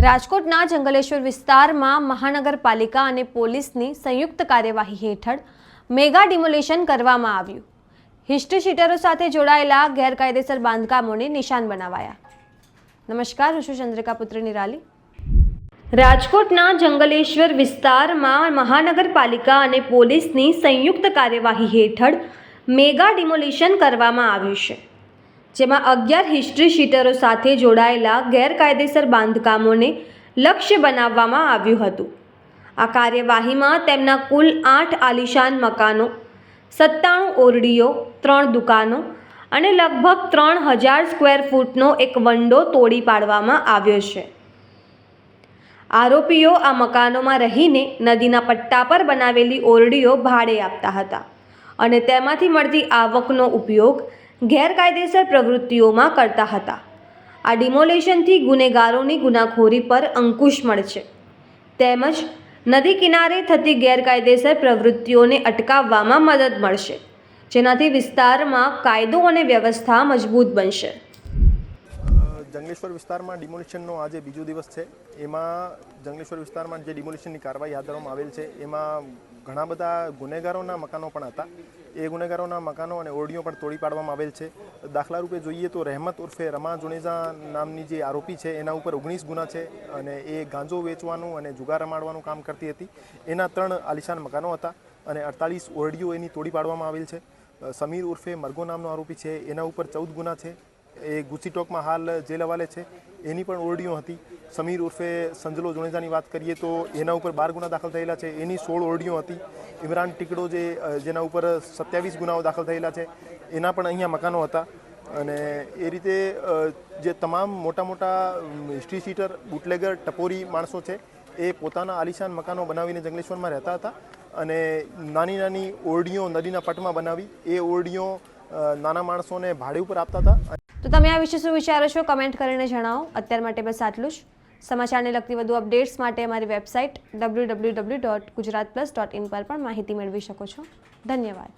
રાજકોટના જંગલેશ્વર વિસ્તારમાં મહાનગરપાલિકા અને પોલીસની સંયુક્ત કાર્યવાહી હેઠળ મેગા ડિમોલિશન કરવામાં આવ્યું। હિસ્ટ્રી શીટરો સાથે જોડાયેલા ગેરકાયદેસર બાંધકામોને નિશાન બનાવાયા। નમસ્કાર, હું છું ચંદ્રિકા પુત્રી નિરાલી। રાજકોટના જંગલેશ્વર વિસ્તારમાં મહાનગરપાલિકા અને પોલીસની સંયુક્ત કાર્યવાહી હેઠળ મેગા ડિમોલિશન કરવામાં આવ્યું છે, જેમાં 11 હિસ્ટ્રી શીટરો સાથે જોડાયેલા ગેરકાયદેસર બાંધકામોને લક્ષ્ય બનાવવામાં આવ્યું હતું। આ કાર્યવાહીમાં તેમના કુલ 8 આલિશાન મકાનો, 97 ઓરડીઓ, 3 દુકાનો અને લગભગ 3000 સ્ક્વેર ફૂટનો એક વંડો તોડી પાડવામાં આવ્યો છે। આરોપીઓ આ મકાનોમાં રહીને નદીના પટ્ટા પર બનાવેલી ઓરડીઓ ભાડે આપતા હતા અને તેમાંથી મળતી આવકનો ઉપયોગ ગેરકાયદેસર પ્રવૃત્તિઓમાં કરતા હતા। આ ડિમોલેશનથી ગુનેગારોની ગુનાખોરી પર અંકુશ મળશે, તેમજ નદી કિનારે થતી ગેરકાયદેસર પ્રવૃત્તિઓને અટકાવવામાં મદદ મળશે, જેનાથી વિસ્તારમાં કાયદો અને વ્યવસ્થા મજબૂત બનશે। જંગલેશ્વર વિસ્તારમાં ડિમોલિશનનો આજે બીજો દિવસ છે। એમાં જંગલેશ્વર વિસ્તારમાં જે ડિમોલિશનની કાર્યવાહી હાથ ધરવામાં આવેલ છે એમાં ઘણા બધા ગુનેગારોના મકાનો પણ હતા। એ ગુનેગારોના મકાનો અને ઓરડીઓ પણ તોડી પાડવામાં આવેલ છે। દાખલા રૂપે જોઈએ તો રહેમત ઉર્ફે રમા જુનેજા નામની જે આરોપી છે એના ઉપર 19 ગુના છે અને એ ગાંજો વેચવાનું અને જુગાર રમાડવાનું કામ કરતી હતી। એના 3 આલિશાન મકાનો હતા અને 48 ઓરડીઓ એની તોડી પાડવામાં આવેલ છે। સમીર ઉર્ફે મરગો નામનો આરોપી છે, એના ઉપર 14 ગુના છે, એ ગુસ્સીટોકમાં હાલ જેલ હવાલે છે। એની પણ ઓરડીઓ હતી। સમીર ઉર્ફે સંજલો જુનેજાની વાત કરીએ તો એના ઉપર 12 ગુના દાખલ થયેલા છે, એની 16 ઓરડીઓ હતી। ઇમરાન ટીકડો જેના ઉપર 27 ગુનાઓ દાખલ થયેલા છે, એના પણ અહીંયા મકાનો હતા। અને એ રીતે જે તમામ મોટા મોટા હિસ્ટ્રી શીટર, બુટલેગર, ટપોરી માણસો છે એ પોતાના આલિશાન મકાનો બનાવીને જંગલેશ્વરમાં રહેતા હતા અને નાની નાની ઓરડીઓ નદીના પટમાં બનાવી એ ઓરડીઓ નાના માણસોને ભાડે ઉપર આપતા હતા। તો તમે આ વિશે શું વિચારો છો, કમેન્ટ કરીને જણાવો। અત્યાર માટે બસ આટલું જ। સમાચારને લગતી વધુ અપડેટ્સ માટે અમારી વેબસાઇટ www.gujaratplus.in પર પણ માહિતી મેળવી શકો છો। ધન્યવાદ।